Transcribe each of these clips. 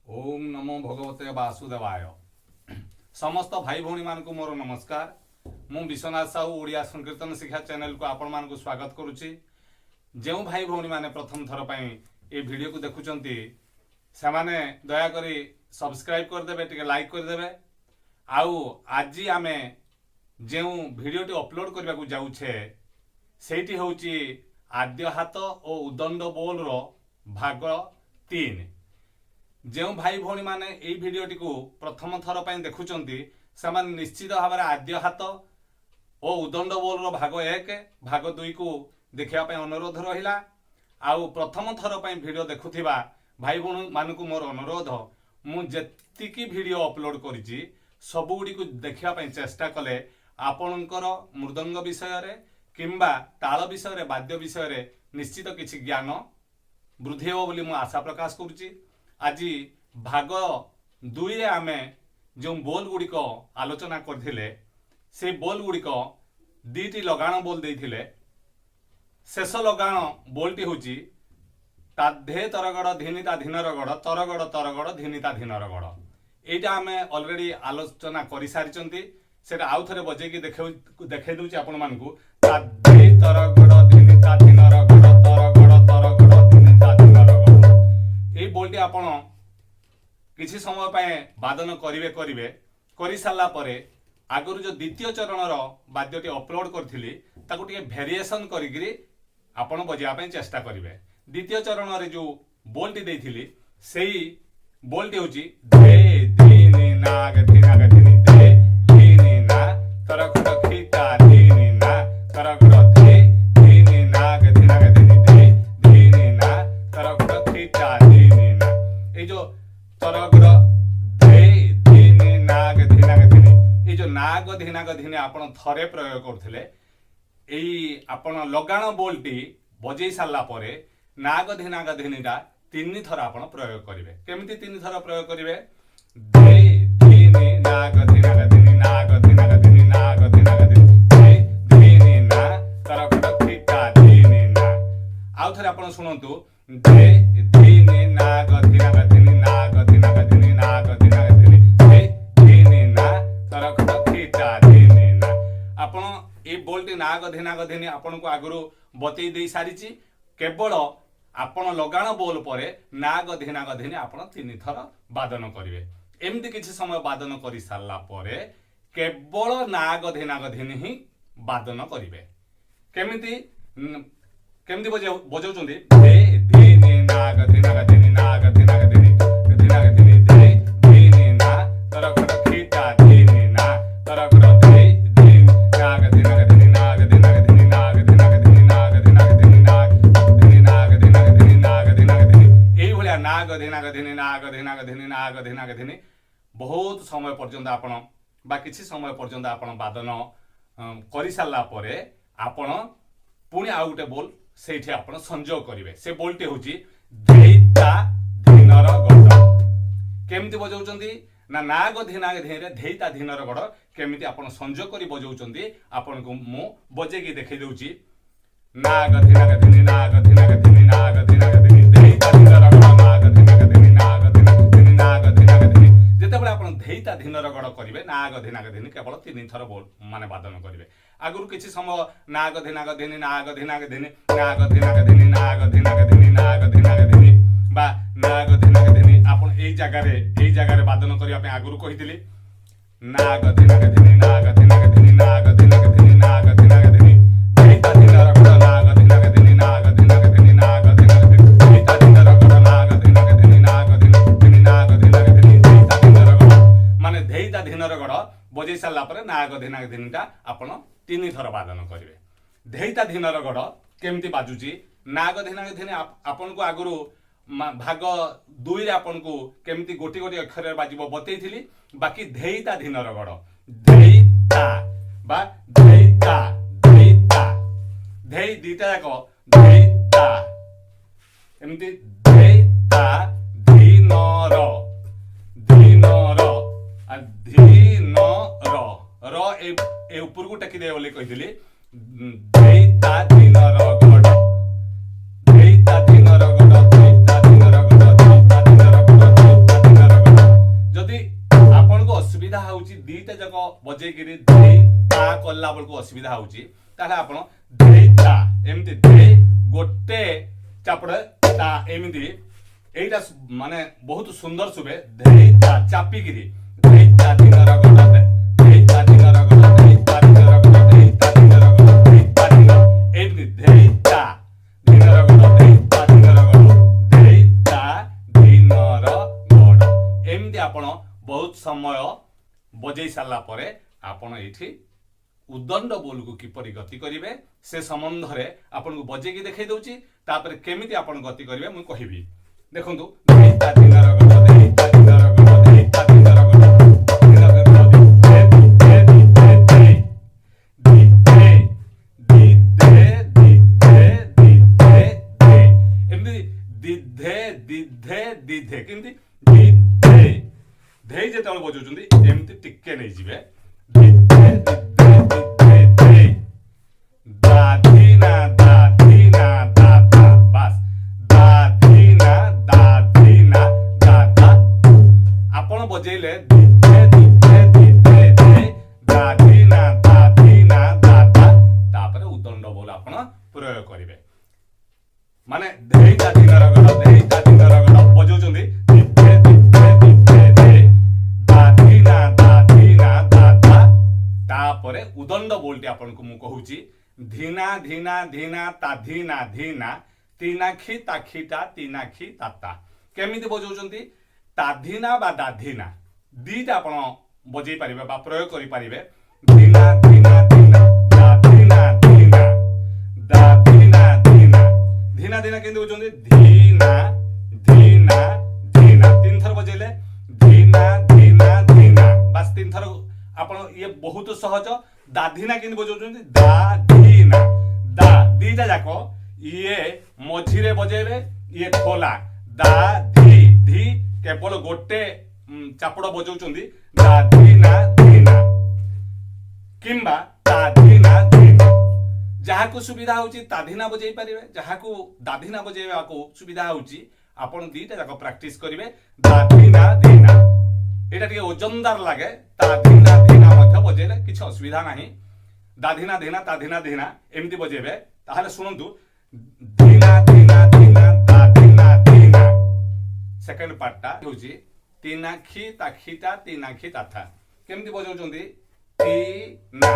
ओम नमो भगवते वासुदेवाय। समस्त भाई भौणी मानकु मोर नमस्कार। मु विश्वनाथ साहू ओडिया संकीर्तन शिक्षा चैनल को आपण मानकु स्वागत करुच्ची। जो भाई भौणी माने प्रथम थर पई ए वीडियो को देखुचंती से माने दया करी सब्सक्राइब कर देबे, टिके लाइक कर देबे। आउ आज आमे जो वीडियोटी अपलोड करबा को जाउछे सेठी होची आद्य हाथ और उदंड बोल रो भाग 3। जो भाई भौणी माने एई भिडियोटी को प्रथम थर पई देखुचंती से माने निश्चित भाव में आद्य हाथ और उदंड बोल रो भाग 1 भाग 2 को देखिया पई अनुरोध रहिला। आउ प्रथम थर पई वीडियो देखुथिबा भाई भौणी मानकु मोर अनुरोध, मु जेतिकी वीडियो अपलोड करिछि सबु गुडी को देखिया पई चेष्टा कले आपणकर मृदंग विषय रे किंबा ताल विषय रे वाद्य विषय रे निश्चित किछि ज्ञान वृद्धि हो बोली मु आशा प्रकाश करुछि। आज भाग 2 रे आमे जो बोल गुड़िक आलोचना करथिले से बोल गुड़िक दीटी लगाण बोल देथिले। शेष लगाण बोलटी होची ताधे तरगड़ धिनी ता धीन रगड़ तरगड़ तरगड़ धिनी ता धीन रगड़। एटा आमे ऑलरेडी आलोचना करि सारिचंती। सेटा आउ थरे बजे की देखे दूची आपण मानकू ताधे तरगड़ धिनी ता धीन रगड़ तरगड़ तरगड़ धिनी ता धीन रगड़। ए बोलटी आपण किछि समय पाए वादन करिवे करि सारला परे आगरु जो द्वितीय चरण रो वाद्यटी अपलोड करथिली ताकू टिके वेरिएशन करिगिरी आपण बजिया पई चेष्टा करिवे। द्वितीय चरण रे जो बोलटी देथिली सेही बोलटी होची धे धीनी नाग धीनाग धीनी धे धीनी ना तरगड़ खीता धीनी ना तरगड़ धे धीनी नाग धीनाग धीनी धे धीनी ना तरगड़ खीता धीनी ना। ए जो तरगड़ धे धीनी नाग धीनाग धीनी, ए जो नाग धीनाग धीनी आपण थरे प्रयोग करथिले एई आपण लगाण बोलटी बजेई सारला परे नाग धीनाग धीनीटा 3 थर आपण प्रयोग करिवे। केमिति 3 थर प्रयोग करिवे? धे धीनी नाग धीनाग धीनी नाग धीनाग धीनी नाग धीनाग धीनी धे धीनी ना तरगड़ खीता धीनी ना। आउ थरे आपण सुनंतु धे धीनी नाग धीनाग धीनी नाग धीनाग धीनी नाग धीनाग धीनी धे धीनी ना तरगड़ खीता धीनी ना। आपण ए बोलटी नाग धीनाग धीनी आपण को आगरु बतई दे सारिची। केवल आपण लगाण बोल परे नाग धीनाग धीनी आपण 3 थर वादन करिवे। एमती किछि समय वादन करि सारला परे केवल नाग धीनाग धीनी ही वादन करिवे। केमिति केमिति बजाउचंदी धे धीनी नाग धीनाग धीनी नाग धीनाग धीनी धीनाग धीनी धे धीनी ना तरगड़ खीता धीनी ना तरगड़ धे धीनी नाग धीनाग धीनी नाग धीनाग धीनी नाग धीनाग धीनी नाग धीनाग धीनी नाग धीनी नाग धीनाग धीनी नाग धीनाग धीनी। एई भलिया नाग धीनाग धीनी नाग धीनाग धीनी नाग धीनाग धीनी बहुत समय पर्यंत आपण बा किछि समय पर्यंत आपण वादन करि सारला परे आपण पुणी आउ गुटे बोल सेठी आपण संयोग करिवे। से बोलटे होची धैता धीनर गड़। केमिति बजाउचंदी ना नाग धीनाग धीरे धैता धीनर गड़ केमिति आपण संयोग करि बजाउचंदी आपण को मु बजे की देखै दउची। नाग धीनाग धीनी नाग धीनाग धीनी नाग धीनाग धीनी धैता धीनर गड़ नाग धीनाग धीनी नाग धीनाग धीनी नाग धीनाग धीनी। जेतेबेले आपण धैता धीनर गड़ करिवे नाग धीनाग धीनी केवल 3 थर बोल माने वादन करिवे। आगुरु किछि समय नाग धीनाग धीनी नाग धीनाग धीनी नाग धीनाग धीनी नाग धीनाग धीनी नाग धीनाग धीनी बा नाग धीनाग धीनी आपण एई जागा रे वादन करिया पे आगुरु कहितली नाग धीनाग धीनी नाग धीनाग धीनी नाग धीनाग धीनी नाग धीनाग धीनी धैता धीनर गड़ नाग धीनाग धीनी नाग धीनाग धीनी नाग धीनाग धीनी धैता धीनर गड़ नाग धीनाग धीनी नाग धीनाग धीनी नाग धीनाग धीनी धैता धीनर गड़ माने धैता धीनर गड़ बजै सारला परे नाग धीनाग धीनीटा आपण 3 थर वादन करिवे। धैता धीनर गड़ केमिति बाजुची नाग धीनाग धीनी आपण को आगुरु भाग 2 रे आपण को केमिति गोटी गोटी अक्षर रे बाजिबो बतैथिली। बाकी धैता धीनर गड़ धैता बा धैता धैता धै दीटा जाको धैता एमिति धैता धीनर धीनर आ धीनर र ए ऊपर को टेकी दे बोली कहितली धैता धीनर गड़ धैता धीनर गड़ धैता धीनर गड़ धैता धीनर गड़ धैता धीनर बजेकिरी धे ता कला बेलू असुविधा होची ताले आपण धे ता एमती धे गोटे चापड़े ता एमती एटा माने बहुत सुंदर सुबे धे ता चापिकिरी धे ता दिनर गडा धे ता दिनर गडा धे ता दिनर गडा धे ता दिनर गडा धे ता दिनर एमती धे ता दिनर गडा धे ता दिनर गडा धे ता दिनर गडा एमती आपण बहुत समय बजै सारा पर आपण एठी उदंड बोल को किपरि गति करिवे से संबंध रे आपण को बजे की देखै दउची तापर केमिति आपण गति करिवे मु कहिबी देखंतु देहिता दिनर गड देहिता दिनर गड देहिता दिनर गड दिनर गड दे दे दे दे एमति दिधे दिधे दिधे केमति दिधे धे जेतବେଳେ बजौचंदी एमति टिके नै जिवे दिधे दिधे दिधे धे दाधीना दाधीना दादा बस दाधीना दाधीना दादा आपण बजेले दिधे दिधे दिधे धे दाधीना दाधीना दादा तापर उदंड बोल आपण प्रयोग करिवे माने धे दाधीना रगड धे दाधीना रगड बजौचंदी दिधे दिधे दिधे धे दाधीना दाधीना दादा तापरे उदंड बोलटी आपण को मु कहूची धीना धीना धीना ताधीना धीना तीनाखी ताखीटा तीनाखी ताता केमिति बजौचंती ताधीना बा दाधीना दीटा आपण बजै परिबे बा प्रयोग करि परिबे धीना धीना धीना दाधीना धीना दाधीना धीना धीना धीना केमिति बजौचंती धीना धीना धीना तीन थर बजेले धीना धीना धीना बस तीन थर आपण ये बहुत सहज दाधीना केमिति बजौचंती दाधीना दा दीटा जाको ये मझिरे बजेबे ये खोला दा धी धी केवल गोटे चापड़ बजौचंदी दाधीना धीना किंबा दाधीना धीना जहाको सुविधा होची ताधीना बजै परिबे जहाको दाधीना बजेबा को सुविधा होची आपण दीटा जाको प्रैक्टिस करिवे दाधीना धीना एटा टिके ओजनदार लागे ताधीना धीना मध्य बजेले किछ असुविधा नाही दाधीना धीना ताधीना धीना एमती बजेबे ताहाले सुनंतु धीना धीना धीना दाधीना धीना सेकंड पार्टटा होची तीनाखी ताखीटा तीनाखी ताथा केमती बजौचंदी तीना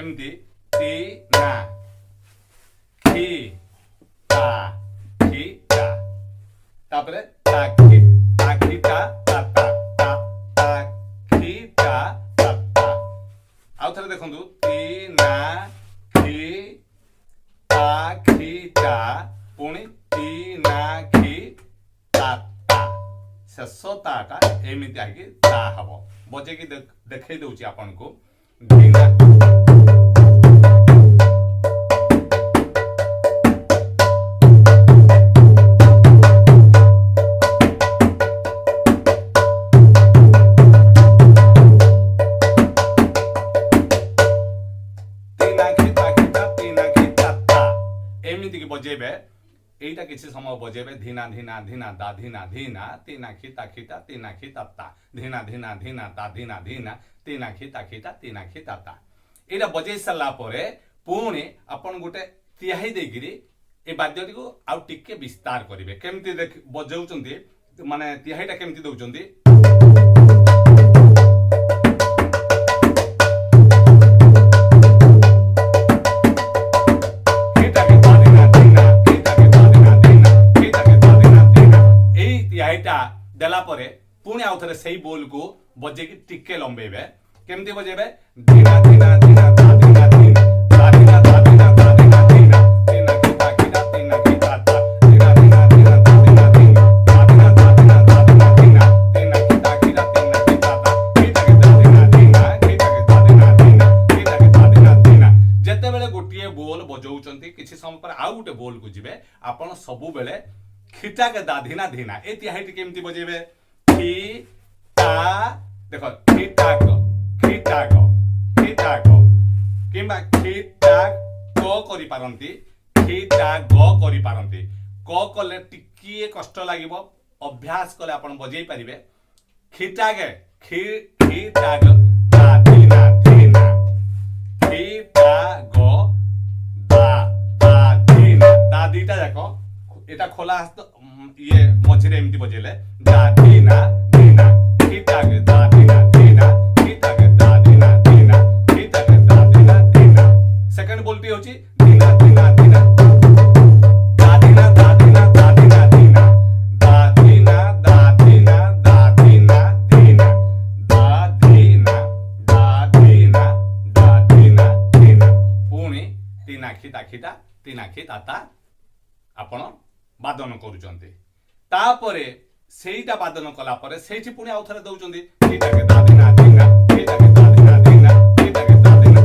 एमती तीना खी ता खीटा तापरे ताखी ताखीटा ताता ता ताखीटा ताता आउ थरे देखंतु तीना खी ताखीटा पुणी तीनाखी ताता शेषताटा एमिति आकि ता हबो बजे की देखै दउची आपन को धीना बजेबे एटा किसी समय बजेबे धीना धीना धीना दाधीना धीना तीनाखी ताखीटा तीनाखी ताता धीना धीना धीना दाधीना धीना तीनाखी ताखीटा तीनाखी ताता एटा बजै सल्ला परे पुणी आपण गोटे तिहाई देगिरी ए वाद्यटी को आउ टिके विस्तार करिवे केमती देख बजौचंती माने तिहाईटा केमती दउचंती देला परे पुणी आउ थरे सही बोल को बजे की टिके लंबेबे केमती बजेबे धीना धीना धीना दाधीना धीना दाधीना दाधीना दाधीना धीना तीना की ताकीना तीना की ताता धीना धीना धीना दाधीना धीना दाधीना दाधीना दाधीना धीना तीना की ताकीना तीना की ताता कीटा की दाधीना धीना कीटा की दाधीना धीना कीटा की दाधीना धीना जेते बेले गोटिए बोल बजौचंती किछि समय पर आउ गोटे बोल को जिवे आपण सबु बेले खीटा के दाधीना धीना ए तिहाईटी केमती बजेबे खी ता देखो खीटा को किंबा खीटा को करि पारंती खीटा ग करि पारंती क कले टिकिए कष्ट लागिबो अभ्यास कले आपण बजै परिबे खीटा के खीटा ग दाधी धिना धिना धी दा ग दा दा धिना दा दीटा जाक এটা খোলা হাত ইয়ে মঝিরে এমতি বজেলে দা ধিনা ধিনা ঠিটাকে দা ধিনা ধিনা ঠিটাকে দা ধিনা ধিনা ঠিটাকে দা ধিনা ধিনা সেকেন্ড বলটি হচ্ছে ধিনা ধিনা ধিনা দা ধিনা দা ধিনা দা ধিনা ধিনা দা ধিনা দা ধিনা দা ধিনা ধিনা দা ধিনা দা ধিনা দা ধিনা ধিনা পুଣି তিন আখি তাখিটা তিন ଆଖି ତାତା ଆପଣ ବାଦନ କରୁଛନ୍ତି ତାପରେ ସେଇଟା ବାଦନ କଲା ପରେ ସେଇଠି ପୁଣି ଆଉ ଥରେ ଦଉଛନ୍ତି ଏଇଟାକେ ଦା ଧିନା ଧିନା ଏଇଟାକେ ଦା ଧିନା ଧିନା ଏଇଟାକେ ଦା ଧିନା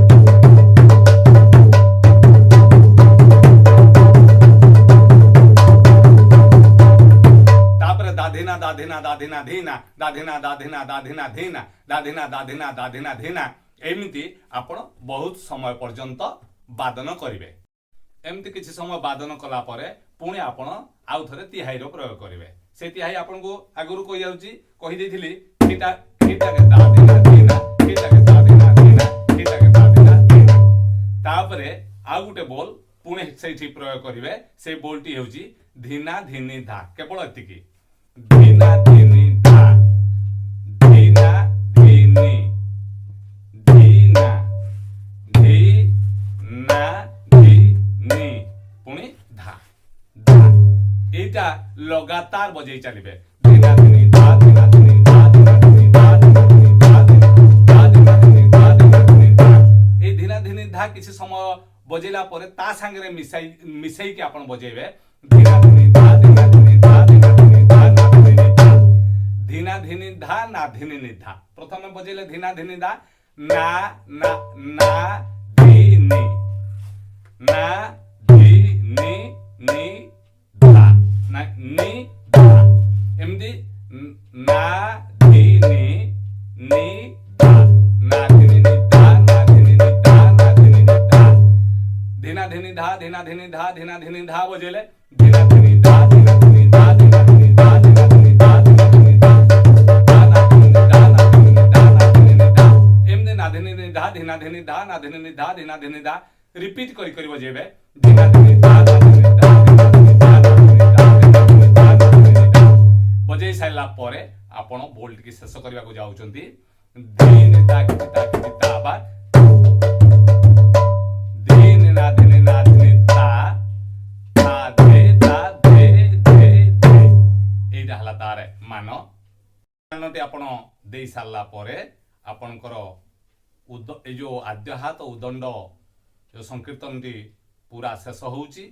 ତାପରେ ଦା ଧିନା ଦା ଧିନା ଦା ଧିନା ଧିନା ଦା ଧିନା ଦା ଧିନା ଦା ଧିନା ଧିନା ଦା ଧିନା ଦା ଧିନା ଦା ଧିନା ଧିନା ଏମିତି ଆପଣ ବହୁତ ସମୟ ପର୍ଯ୍ୟନ୍ତ ବାଦନ କରିବେ ଏମିତି କିଛି ସମୟ ବାଦନ କଲା ପରେ ପୁଣି ଆପଣ ଆଉ ଥରେ ତିହାଇର ପ୍ରୟୋଗ କରିବେ ସେ ତିହାଇ ଆପଣଙ୍କୁ ଆଗରୁ କହିଯାଉଛି କହିଦେଇଥିଲି ଏଇଟା ଏଇଟାକେ ଦା ଧିନା ଧିନା ଏଇଟାକେ ଦା ଧିନା ଧିନା ଏଇଟାକେ ଦା ଧିନା ଧିନା ତାପରେ ଆଉ ଗୋଟେ ବୋଲ ପୁଣି ସେଇଠି ପ୍ରୟୋଗ କରିବେ ସେଇ ବୋଲଟି ହେଉଛି ଧିନା ଧିନି ଧା କେବଳ ଏତିକି ଧିନା ଧିନି ଧା ଧିନା ଧିନି ଧିନା ଧିନା ଧିନି ପୁଣି ଧା ଧା এইটা লগাতার বজাই চালিবে ধিনা ধিনি ধা ধিনা ধিনি ধা ধিনা ধিনি ধা ধিনা ধিনি ধা ধিনা ধা ধিনা ধিনি ধা ধিনা ধিনি ধা এই ধিনা ধিনি ধা কিছু সময় বজাইলা পরে তা সাঙ্গে মিশাইকি আপন বজাইবে ধিনা ধিনি ধা ধিনা ধিনি ধা ধিনা ধিনি ধা না ধিনি ধা ধিনা ধিনি ধা না ধিনি নি ধা প্রথমে বজাইলে ধিনা ধিনি ধা না না না ধিনি না ধিনি নি ধা না নি ধা এমনি না ধিনি নি ধা না ধিনি নি ধা না ধিনি নি ধা না ধিনি নি ধা ধিনা ধিনি ধা ধিনা ধিনি ধা ধিনা ধিনি ধা বজেলে ধিনা ধিনি ধা ধিনা ধিনি ধা ধিনা ধিনি ধা ধিনা ধিনি ধা ধিনা ধিনি ধা ধা না ধিনি নি ধা না ধিনি নি ধা না ধিনি নি ধা এমনি না ধিনি নি ধা ধিনা ধিনি ধা না ধিনি নি ধা ধিনা ধিনি ধা রিপিট করি করি বজেবে ধিনা ধিনি ধা না ধিনি ধা ধিনা ধিনি ধা না ধিনি ধা ধিনা ধিনি ধা না ধিনি ধা বজেই সাইলা পরে ଆପଣ ବୋଲ୍ଟ କି ଶେଷ କରିବାକୁ ଯାଉଛନ୍ତି ଧିନି ତା କିଛି ତା କିଛି ତା ବା ଧିନି ନା ଧିନି ନା ଧିନି ତା ତା ଧେ ତା ଧେ ଧେ ଧେ এইটা ହେଲା ତାର ମାନଟି ଆପଣ ଦେଇ ସାରିଲା ପରେ ଆପଣଙ୍କର ଏଇ ଯୋଉ ଆଦ୍ୟ ହାତ ଉଦଣ୍ଡ ଯୋଉ ସଂକୀର୍ତ୍ତନଟି ପୁରା ଶେଷ ହେଉଛି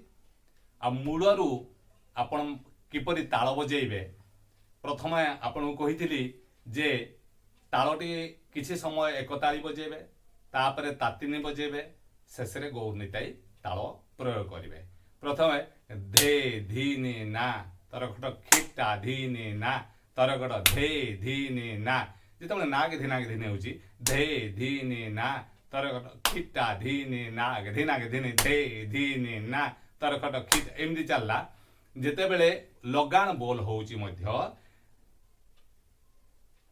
ଆଉ ମୂଳରୁ ଆପଣ କିପରି ତାଳ ବଜେଇବେ ପ୍ରଥମେ ଆପଣଙ୍କୁ କହିଥିଲି ଯେ ତାଳଟି କିଛି ସମୟ ଏକ ତାଳି ବଜେଇବେ ତାପରେ ତାତିନି ବଜେଇବେ ଶେଷରେ ଗୌରନିତାଇ ତାଳ ପ୍ରୟୋଗ କରିବେ ପ୍ରଥମେ ଧେ ଧିନି ନା ତରଘଟ ଖିଟା ଧିନି ନା ତରଘଟ ଧେ ଧିନି ନା ଯେତେବେଳେ ନା କେ ଧିନା କେ ଧିନି ହେଉଛି ଧେ ଧିନି ନା ତରଘଟ ଖିଟା ଧିନି ନା ଧିନା କେ ଧିନି ଧେ ଧିନି ନା ତରଘଟ ଖିଟା ଏମିତି ଚାଲିଲା ଯେତେବେଳେ ଲଗାଣ ବୋଲ ହେଉଛି ମଧ୍ୟ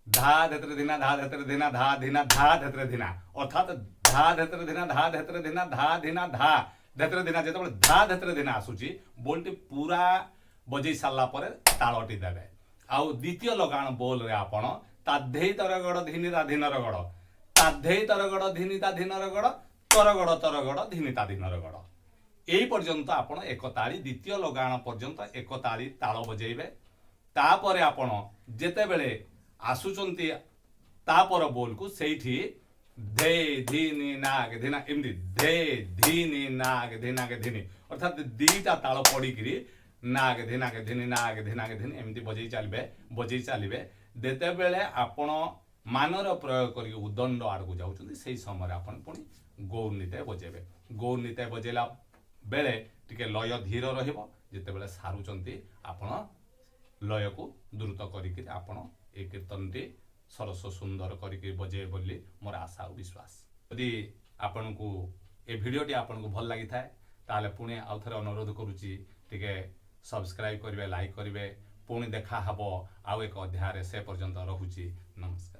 धा धेत्रे धिना धा धेत्रे धिना धा धिना धा धेत्रे धिना अर्थात धा धेत्रे धिना धा धेत्रे धिना धा धिना धा धेत्रे धिना जेतेबेले धा धेत्रे धिना आसुची बोलटी पूरा बजै सारला परे ताळटी देबे आउ द्वितीय लगाण बोल रे आपण ताधेई तरगड़ धिनी ता धिनर गड़ ताधेई तरगड़ धिनी ता धिनर गड़ तरगड़ धिनी ता धिनर गड़ এই পর্যন্ত आपण एक ताली द्वितीय लगाण पर्यंत एक ताली ताळ बजेइबे तापरे आपण जेतेबेले आसुचंती तापर बोल को सेठी धे धिनी नाग धिना एमदी धे धिनी नाग धिना के धिनी अर्थात दीटा ताल पड़ी करी नाग धिना के धिनी नाग धिना के धिनी एमदी बजै चलिबे देते बेले आपण मानर प्रयोग करी उदंड आड़को जाउचंती सेही समय आपण पुनी गौर निताय बजेबे गौर निताय बजेला बेले टिके लय धीर रहिबो जेते बेले सारुचंती आपण लय को द्रुत करी आपण ए कीर्तनटी सरस सुंदर करके बजे बोली मोर आशा और विश्वास यदि आपण को ए वीडियोटी आपण को भल लगी थाए ताले पुणे आउ थरे अनुरोध करूची टिके सब्सक्राइब करिवे लाइक करिवे पुणे देखा हबो आउ एक अध्याय से पर्यंत रहुची नमस्कार।